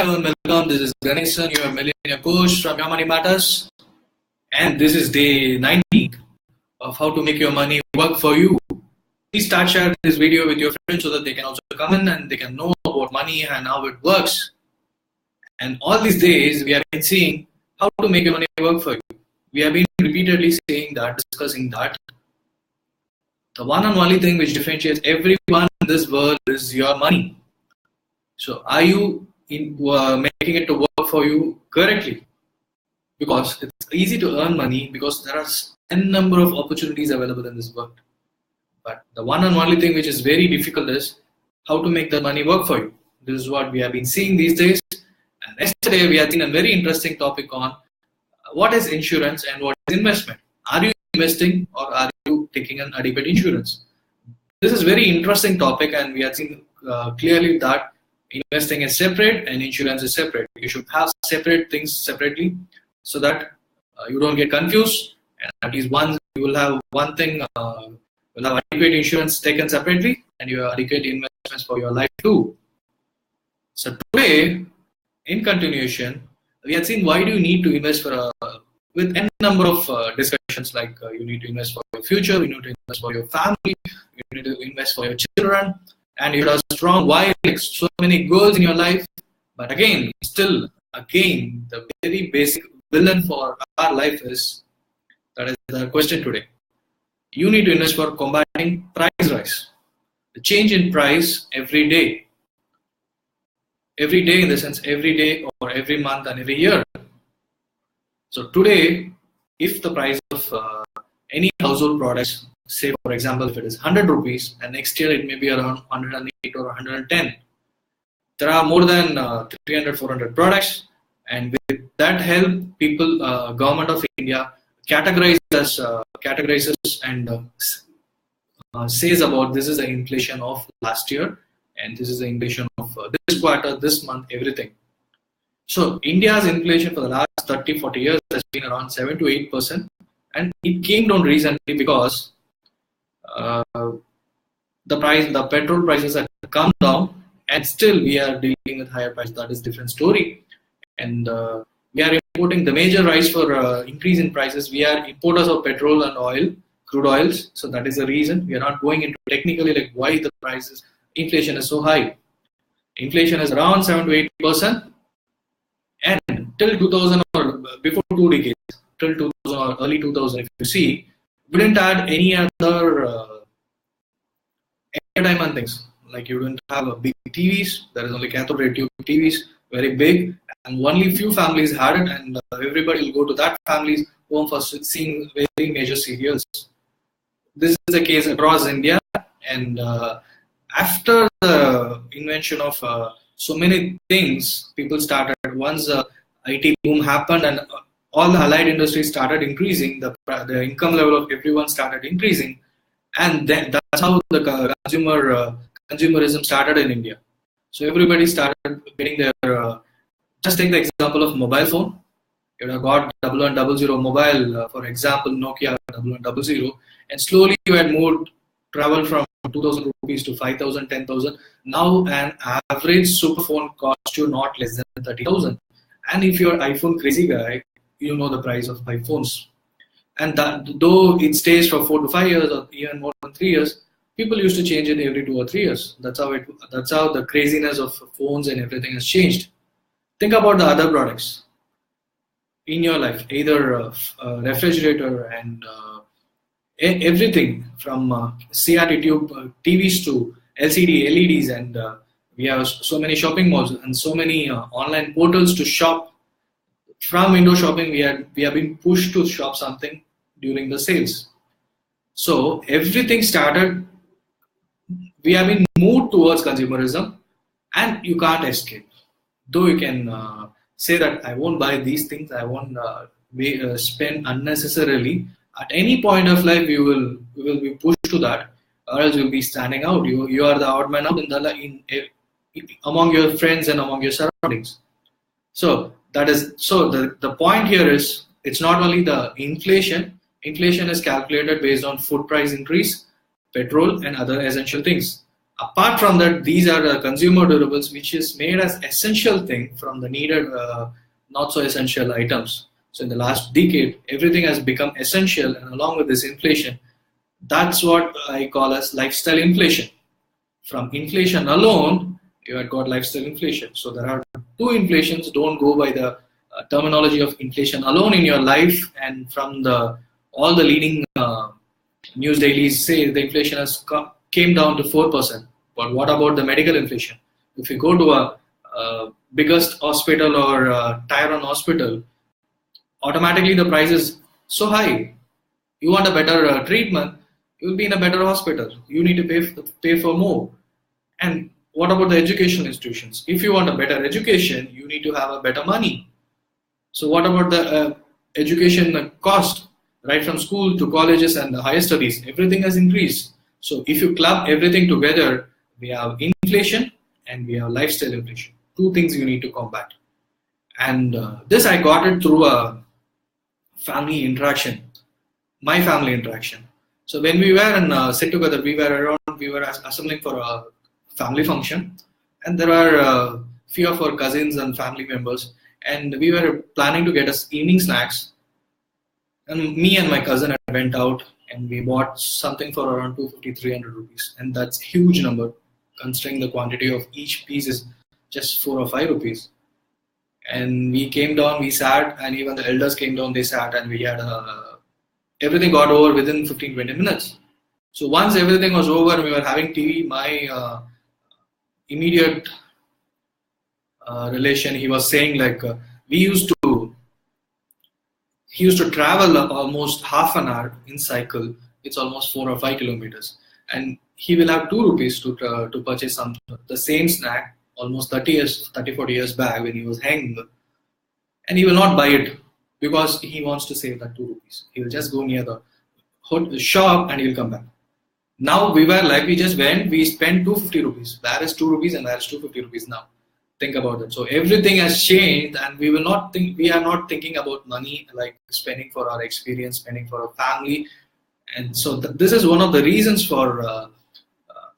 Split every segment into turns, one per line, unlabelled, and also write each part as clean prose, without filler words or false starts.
everyone, welcome. This is Ganesan, your Millionaire Coach from Your Money Matters. And this is day 19 of how to make your money work for you. Please start sharing this video with your friends so that they can also come in and they can know about money and how it works. And all these days, we have been seeing how to make your money work for you. We have been repeatedly saying that, discussing that. The one and only thing which differentiates everyone in this world is your money. So are you making it to work for you correctly? Because it's easy to earn money because there are n number of opportunities available in this world. But the one and only thing which is very difficult is how to make the money work for you. This is what we have been seeing these days. And yesterday we had seen a very interesting topic on what is insurance and what is investment. Are you investing or are you taking an adequate insurance? This is a very interesting topic, and we have seen clearly that investing is separate and insurance is separate. You should have separate things separately so that you don't get confused. And at least once you will have one thing, will have adequate insurance taken separately, and you have adequate investments for your life too. So today, in continuation, we have seen why do you need to invest for with n number of discussions, like you need to invest for your future, you need to invest for your family, you need to invest for your children, and you have a strong why, like so many goals in your life. But again, the very basic villain for our life is, that is the question today. You need to invest for combating price rise. The change in price every day. Every day in the sense every day or every month and every year. So today, if the price of any household products, say for example, if it is 100 rupees and next year it may be around 108 or 110, there are more than 300, 400 products, and with that help, people, government of India categorizes and says about this is the inflation of last year and this is the inflation of this quarter, this month, everything. So India's inflation for the last 30, 40 years has been around 7 to 8%, and it came down recently because the petrol prices have come down, and still we are dealing with higher prices. That is a different story. And we are importing the major rise for increase in prices. We are importers of petrol and oil, crude oils. So that is the reason. We are not going into technically like why the prices, inflation is so high. Inflation is around 7 to 8%. And till 2000 or before 2 decades, till 2000 or early 2000, if you see, we didn't add any other entertainment things. Like you didn't have a big TVs. There is only cathode ray tube TVs, very big, and only few families had it, and everybody will go to that family's home for seeing very major serials. This is the case across India, and after the invention of so many things, people started, once the IT boom happened and all the allied industries started increasing, the income level of everyone started increasing, and then that's how the consumerism started in India. So everybody started getting their, just take the example of mobile phone. You have got 1100 mobile, for example, Nokia 1100, and slowly you had moved, traveled from 2,000 rupees to 5,000, 10,000. Now an average super phone costs you not less than 30,000. And if you're iPhone crazy guy, you know the price of iPhones. And that, though it stays for 4 to 5 years or even more than 3 years, people used to change it every 2 or 3 years. That's how the craziness of phones and everything has changed. Think about the other products in your life, either refrigerator and everything from CRT tube TVs to LCD, LEDs, and we have so many shopping malls and so many online portals to shop. From window shopping, we have been pushed to shop something during the sales. So everything started. We have been moved towards consumerism, and you can't escape. Though you can say that I won't buy these things, I won't spend unnecessarily. At any point of life, you will be pushed to that, or else you'll be standing out. You are the odd man out among your friends and among your surroundings. So the point here is, it's not only the inflation. Inflation is calculated based on food price increase, petrol, and other essential things. Apart from that, these are the consumer durables, which is made as essential thing from the needed, not so essential items. So in the last decade, everything has become essential, and along with this inflation, that's what I call as lifestyle inflation. From inflation alone, you have got lifestyle inflation. So there are two inflations. Don't go by the terminology of inflation alone in your life, and from the all the leading news dailies say the inflation has came down to 4%. But what about the medical inflation? If you go to a biggest hospital or tier 1 hospital, automatically the price is so high. You want a better treatment, you will be in a better hospital. You need to pay for more. And what about the educational institutions? If you want a better education, you need to have a better money. So what about the education cost? Right from school to colleges and the higher studies, everything has increased. So if you club everything together, we have inflation and we have lifestyle inflation. Two things you need to combat. And this I got it through a family interaction, my family interaction. So when we were in sit together, we were assembling for a family function, and there are few of our cousins and family members, and we were planning to get us evening snacks. And me and my cousin went out and we bought something for around 250-300 rupees, and that's a huge number considering the quantity of each piece is just 4 or 5 rupees. And we came down, we sat, and even the elders came down, they sat, and we had everything got over within 15-20 minutes. So once everything was over, we were having TV. My immediate relation, he was saying like he used to travel almost half an hour in cycle. It's almost 4 or 5 kilometers, and he will have 2 rupees to purchase the same snack almost 30-40 years back when he was hanging, and he will not buy it because he wants to save that 2 rupees. He will just go near the shop and he will come back. Now we just went, we spent 250 rupees. There is 2 rupees and there is 250 rupees now. Think about it. So everything has changed, and we are not thinking about money like spending for our experience, spending for our family. And so this is one of the reasons for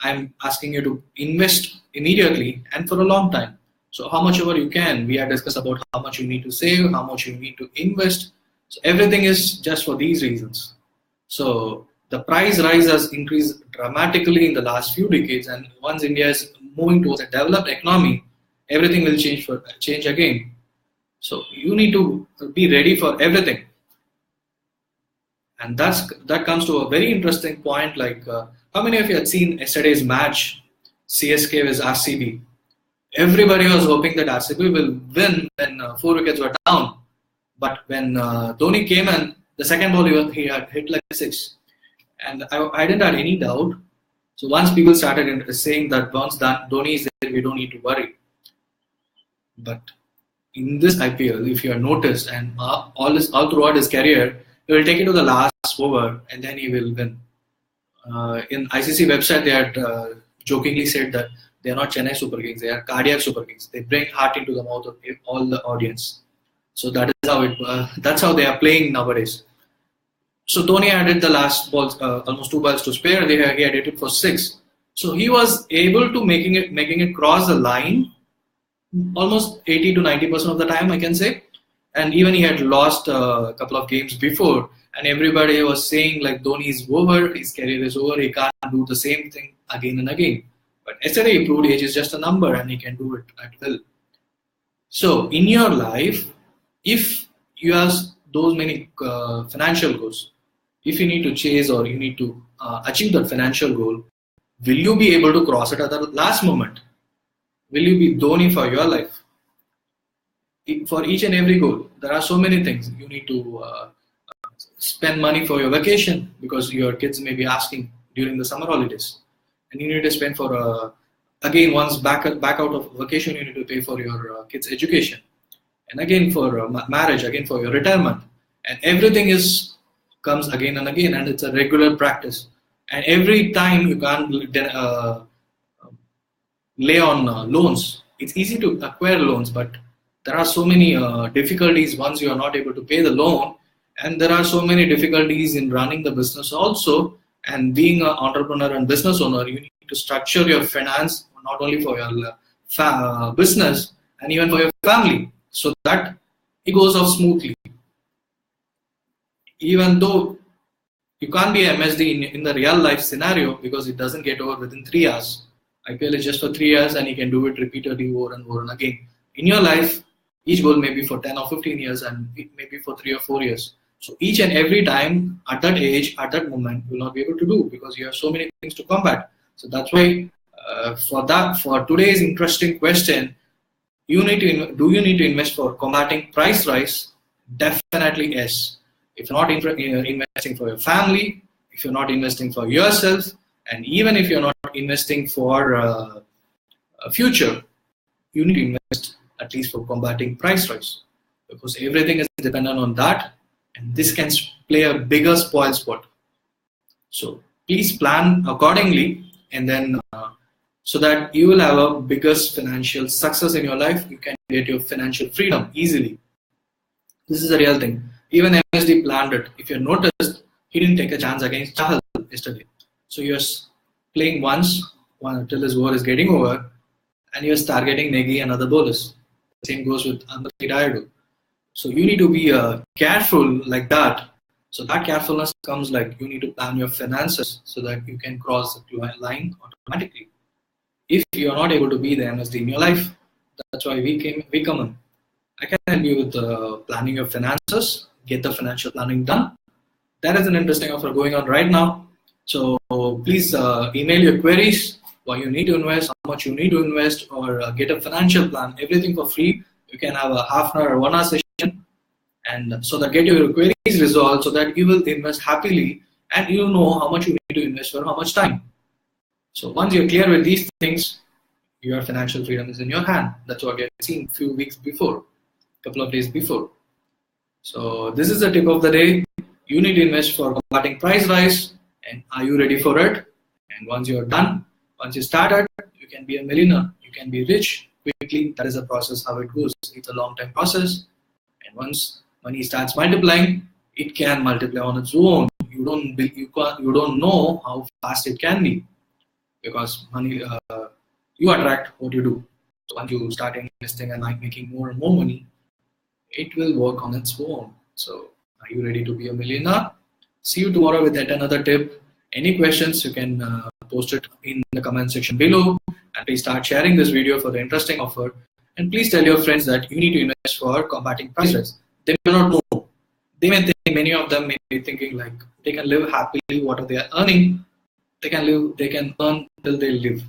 I'm asking you to invest immediately and for a long time. So how much ever you can, we have discussed about how much you need to save, how much you need to invest. So everything is just for these reasons. So the price rise has increased dramatically in the last few decades, and once India is moving towards a developed economy, everything will change again. So you need to be ready for everything. And that comes to a very interesting point, like how many of you had seen yesterday's match, CSK vs RCB? Everybody was hoping that RCB will win when 4 wickets were down. But when Dhoni came in, the second ball he had hit like 6. And I didn't have any doubt. So once people started saying that once Dhoni is there, we don't need to worry. But in this IPL, if you have noticed, and all throughout his career, he will take it to the last over and then he will win. In ICC website, they had jokingly said that they are not Chennai Super Kings, they are cardiac Super Kings. They bring heart into the mouth of all the audience. So that is how that's how they are playing nowadays. So Dhoni had hit the last balls, almost 2 balls to spare. He had hit it for 6. So he was able to making it cross the line almost 80 to 90% of the time, I can say. And even he had lost a couple of games before, and everybody was saying like Dhoni is over, his career is over, he can't do the same thing again and again. But yesterday he proved age is just a number and he can do it at will. So in your life, if you have those many financial goals, if you need to chase or you need to achieve that financial goal, will you be able to cross it at the last moment? Will you be Dhoni for your life? For each and every goal, there are so many things. You need to spend money for your vacation because your kids may be asking during the summer holidays. And you need to spend for, again, once back out of vacation, you need to pay for your kids' education. And again for marriage, again for your retirement. And everything comes again and again, and it's a regular practice. And every time you can't lay on loans. It's easy to acquire loans, but there are so many difficulties once you are not able to pay the loan, and there are so many difficulties in running the business also. And being an entrepreneur and business owner, you need to structure your finance, not only for your business and even for your family, so that it goes off smoothly. Even though you can't be a MSD in the real life scenario, because it doesn't get over within 3 hours. IPL is just for 3 years and you can do it repeatedly over and over and again. In your life, each goal may be for 10 or 15 years and it may be for 3 or 4 years. So each and every time at that age, at that moment, you will not be able to do, because you have so many things to combat. So that's why for today's interesting question, do you need to invest for combating price rise? Definitely yes. If you're not investing for your family, if you're not investing for yourself, and even if you're not investing for a future, you need to invest at least for combating price rise, because everything is dependent on that, and this can play a bigger spoil spot. So please plan accordingly, and then so that you will have a biggest financial success in your life. You can get your financial freedom easily. This is a real thing. Even MSD planned it. If you noticed, he didn't take a chance against Chahal yesterday. So you're playing once until his over is getting over, and you're targeting Negi and other bowlers. The same goes with Anbati Dayadu. So you need to be careful like that. So that carefulness comes like you need to plan your finances so that you can cross the line automatically. If you are not able to be the MSD in your life, that's why we come in. I can help you with planning your finances, get the financial planning done. There is an interesting offer going on right now. So please email your queries, what you need to invest, how much you need to invest, or get a financial plan, everything for free. You can have a half an hour or 1 hour session, and so that get your queries resolved so that you will invest happily and you know how much you need to invest for how much time. So once you're clear with these things, your financial freedom is in your hand. That's what we have seen a few weeks before, couple of days before. So this is the tip of the day. You need to invest for combating price rise, and are you ready for it? And once you're done, once you started, you can be a millionaire. You can be rich quickly. That is the process how it goes. It's a long-term process, and once money starts multiplying, it can multiply on its own. You don't know how fast it can be, because money you attract what you do. So once you start investing and making more and more money, it will work on its own. So are you ready to be a millionaire? See you tomorrow with yet another tip. Any questions, you can post it in the comment section below, and please start sharing this video for the interesting offer. And please tell your friends that you need to invest for combating price rise. They may not know. They may think, many of them may be thinking like they can live happily, what they are earning, they can earn till they live.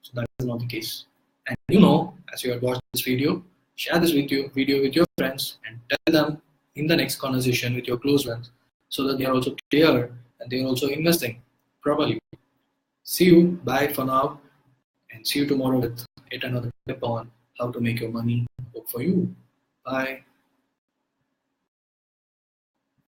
So that is not the case. And you know, as you have watched this video, share this video with your friends and tell them in the next conversation with your close ones, so that they are also clear and they are also investing properly. See you. Bye for now. And see you tomorrow with yet another tip on how to make your money work for you. Bye.